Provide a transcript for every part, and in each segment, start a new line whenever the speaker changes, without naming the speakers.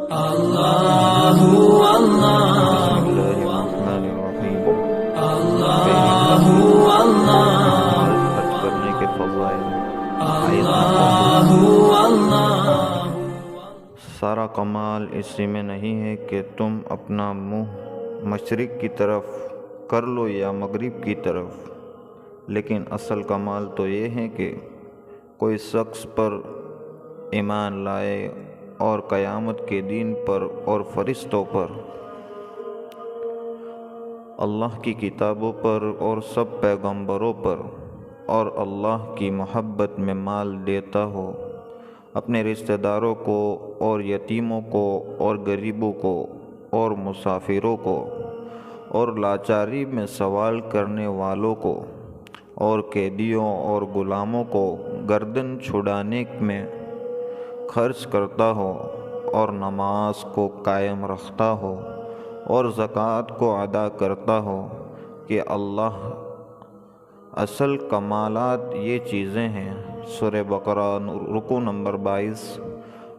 اللہ
بسم
اللہ
اللہ الرحمن الرحیم۔
اللہ
مال
اللہ
خرچ کرنے کے فضائل۔ آیت
اللہ
نمبر 2۔
اللہ
سارا کمال اسی میں نہیں ہے کہ تم اپنا منہ مشرق کی طرف کر لو یا مغرب کی طرف، لیکن اصل کمال تو یہ ہے کہ کوئی شخص پر ایمان لائے اور قیامت کے دن پر اور فرشتوں پر، اللہ کی کتابوں پر اور سب پیغمبروں پر، اور اللہ کی محبت میں مال دیتا ہو، اپنے رشتہ داروں کو اور یتیموں کو اور غریبوں کو اور مسافروں کو اور لاچاری میں سوال کرنے والوں کو اور قیدیوں اور غلاموں کو گردن چھڑانے میں خرچ کرتا ہو، اور نماز کو قائم رکھتا ہو اور زکوٰۃ کو ادا کرتا ہو، کہ اللہ اصل کمالات یہ چیزیں ہیں۔ سورہ بقرہ رکوع نمبر 22۔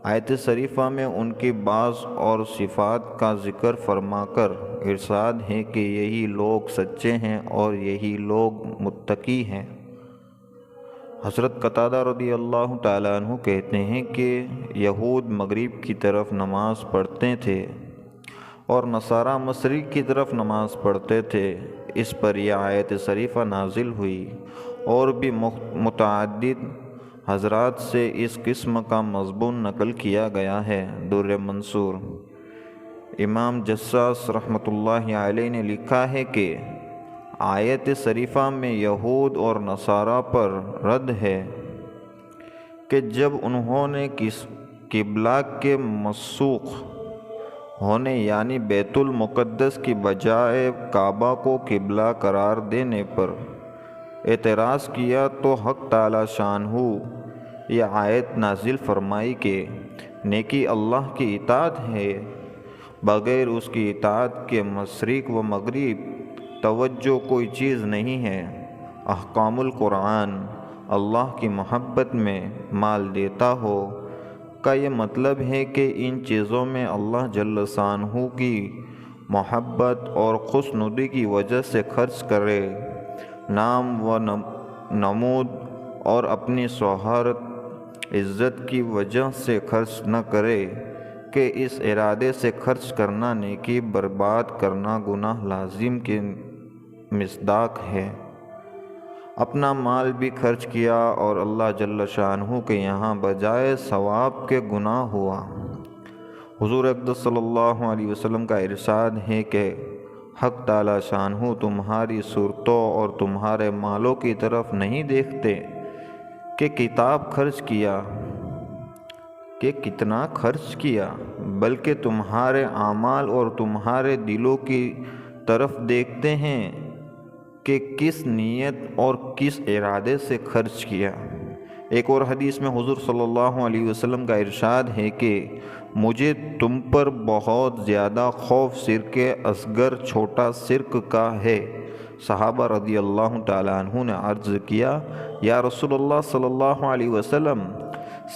آیت شریفہ میں ان کی بعض اور صفات کا ذکر فرما کر ارشاد ہے کہ یہی لوگ سچے ہیں اور یہی لوگ متقی ہیں۔ حضرت قتادہ رضی اللہ تعالیٰ عنہ کہتے ہیں کہ یہود مغرب کی طرف نماز پڑھتے تھے اور نصارہ مشرق کی طرف نماز پڑھتے تھے۔ اس پر یہ آیت شریفہ نازل ہوئی، اور بھی متعدد حضرات سے اس قسم کا مضمون نقل کیا گیا ہے۔ در منصور امام جساس رحمۃ اللہ علیہ نے لکھا ہے کہ آیت شریفہ میں یہود اور نصارہ پر رد ہے کہ جب انہوں نے قبلہ کے مسوخ ہونے یعنی بیت المقدس کی بجائے کعبہ کو قبلہ قرار دینے پر اعتراض کیا، تو حق تعالی شانہ یہ آیت نازل فرمائی کہ نیکی اللہ کی اطاعت ہے، بغیر اس کی اطاعت کے مشرق و مغرب توجہ کوئی چیز نہیں ہے۔ احکام القرآن اللہ کی محبت میں مال دیتا ہو کا یہ مطلب ہے کہ ان چیزوں میں اللہ جل شانہ کی محبت اور خوشنودی کی وجہ سے خرچ کرے، نام و نمود اور اپنی شہرت عزت کی وجہ سے خرچ نہ کرے، کہ اس ارادے سے خرچ کرنا نیکی برباد کرنا گناہ لازم کے مصداق ہے۔ اپنا مال بھی خرچ کیا اور اللہ جل شانہ کے یہاں بجائے ثواب کے گناہ ہوا۔ حضور اقدس صلی اللہ علیہ وسلم کا ارشاد ہے کہ حق تعالی شانہ تمہاری صورتوں اور تمہارے مالوں کی طرف نہیں دیکھتے کہ کتاب خرچ کیا، کہ کتنا خرچ کیا، بلکہ تمہارے اعمال اور تمہارے دلوں کی طرف دیکھتے ہیں کہ کس نیت اور کس ارادے سے خرچ کیا۔ ایک اور حدیث میں حضور صلی اللہ علیہ وسلم کا ارشاد ہے کہ مجھے تم پر بہت زیادہ خوف شرک اصغر چھوٹا شرک کا ہے۔ صحابہ رضی اللہ تعالیٰ عنہ نے عرض کیا، یا رسول اللہ صلی اللہ علیہ وسلم،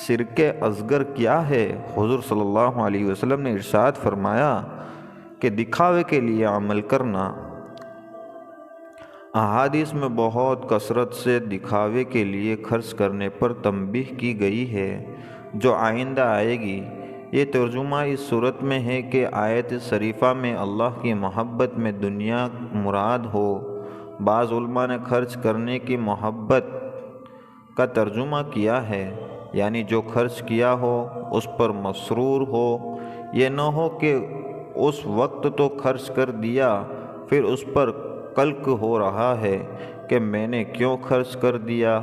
شرک اصغر کیا ہے؟ حضور صلی اللہ علیہ وسلم نے ارشاد فرمایا کہ دکھاوے کے لیے عمل کرنا۔ احادیث میں بہت کثرت سے دکھاوے کے لیے خرچ کرنے پر تنبیہ کی گئی ہے، جو آئندہ آئے گی۔ یہ ترجمہ اس صورت میں ہے کہ آیت شریفہ میں اللہ کی محبت میں دنیا مراد ہو۔ بعض علماء نے خرچ کرنے کی محبت کا ترجمہ کیا ہے، یعنی جو خرچ کیا ہو اس پر مسرور ہو، یہ نہ ہو کہ اس وقت تو خرچ کر دیا پھر اس پر قلق ہو رہا ہے کہ میں نے کیوں خرچ کر دیا،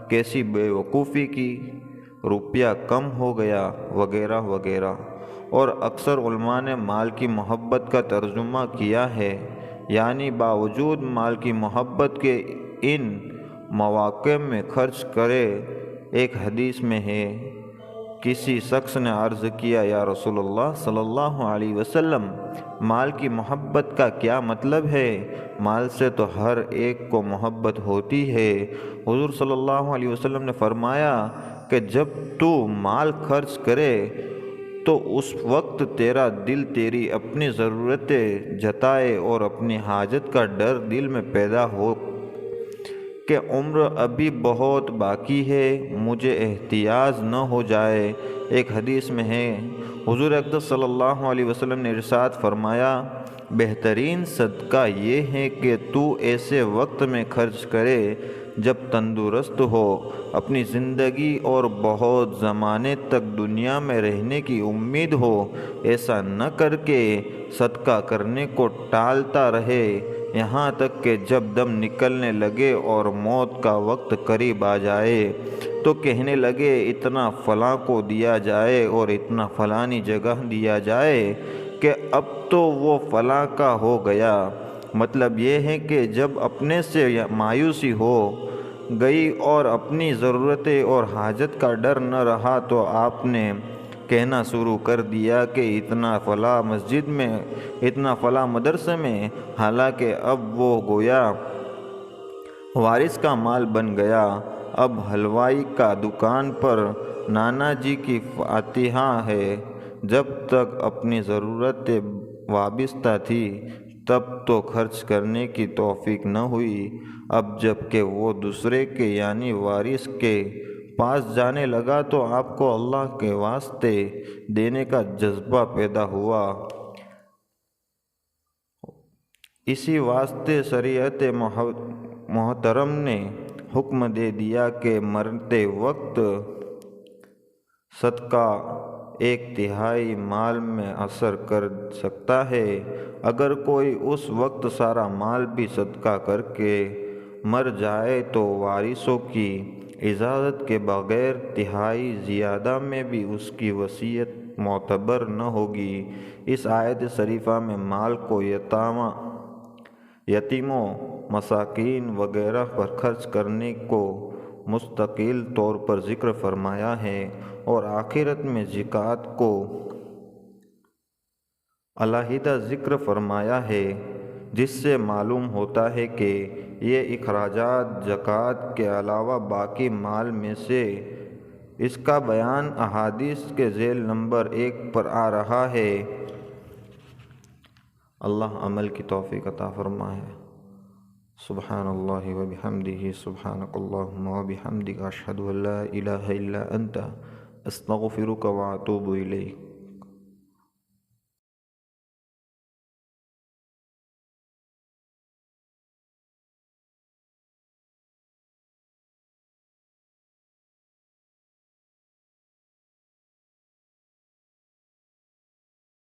کیسی بے وقوفی کی، روپیہ کم ہو گیا، وغیرہ وغیرہ۔ اور اکثر علماء نے مال کی محبت کا ترجمہ کیا ہے، یعنی باوجود مال کی محبت کے ان مواقع میں خرچ کرے۔ ایک حدیث میں ہے، کسی شخص نے عرض کیا، یا رسول اللہ صلی اللہ علیہ وسلم، مال کی محبت کا کیا مطلب ہے؟ مال سے تو ہر ایک کو محبت ہوتی ہے۔ حضور صلی اللہ علیہ وسلم نے فرمایا کہ جب تو مال خرچ کرے تو اس وقت تیرا دل تیری اپنی ضرورتیں جتائے اور اپنی حاجت کا ڈر دل میں پیدا ہو کہ عمر ابھی بہت باقی ہے، مجھے احتیاج نہ ہو جائے۔ ایک حدیث میں ہے، حضور اقدس صلی اللہ علیہ وسلم نے ارشاد فرمایا، بہترین صدقہ یہ ہے کہ تو ایسے وقت میں خرچ کرے جب تندرست ہو، اپنی زندگی اور بہت زمانے تک دنیا میں رہنے کی امید ہو، ایسا نہ کر کے صدقہ کرنے کو ٹالتا رہے یہاں تک کہ جب دم نکلنے لگے اور موت کا وقت قریب آ جائے تو کہنے لگے اتنا فلاں کو دیا جائے اور اتنا فلانی جگہ دیا جائے کہ اب تو وہ فلاں کا ہو گیا۔ مطلب یہ ہے کہ جب اپنے سے مایوسی ہو گئی اور اپنی ضرورتیں اور حاجت کا ڈر نہ رہا تو آپ نے کہنا شروع کر دیا کہ اتنا فلاں مسجد میں، اتنا فلاں مدرسے میں، حالانکہ اب وہ گویا وارث کا مال بن گیا۔ اب حلوائی کا دکان پر نانا جی کی فاتحہ ہے، جب تک اپنی ضرورتیں وابستہ تھی تب تو خرچ کرنے کی توفیق نہ ہوئی، اب جب کہ وہ دوسرے کے یعنی وارث کے پاس جانے لگا تو آپ کو اللہ کے واسطے دینے کا جذبہ پیدا ہوا۔ اسی واسطے شریعت محترم نے حکم دے دیا کہ مرتے وقت صدقہ 1/3 مال میں اثر کر سکتا ہے۔ اگر کوئی اس وقت سارا مال بھی صدقہ کر کے مر جائے تو وارثوں کی اجازت کے بغیر 1/3 زیادہ میں بھی اس کی وصیت معتبر نہ ہوگی۔ اس آیت شریفہ میں مال کو یتیموں، مساکین وغیرہ پر خرچ کرنے کو مستقل طور پر ذکر فرمایا ہے اور آخرت میں زکوٰۃ کو علیحدہ ذکر فرمایا ہے، جس سے معلوم ہوتا ہے کہ یہ اخراجات زکوٰۃ کے علاوہ باقی مال میں سے۔ اس کا بیان احادیث کے ذیل نمبر 1 پر آ رہا ہے۔ اللہ عمل کی توفیق عطا فرمائے۔ سبحان اللہ و بحمدہ، سبحانک اللہم و بحمدک، اشہد ان لا الہ الا انت، استغفرک و اتوب الیک۔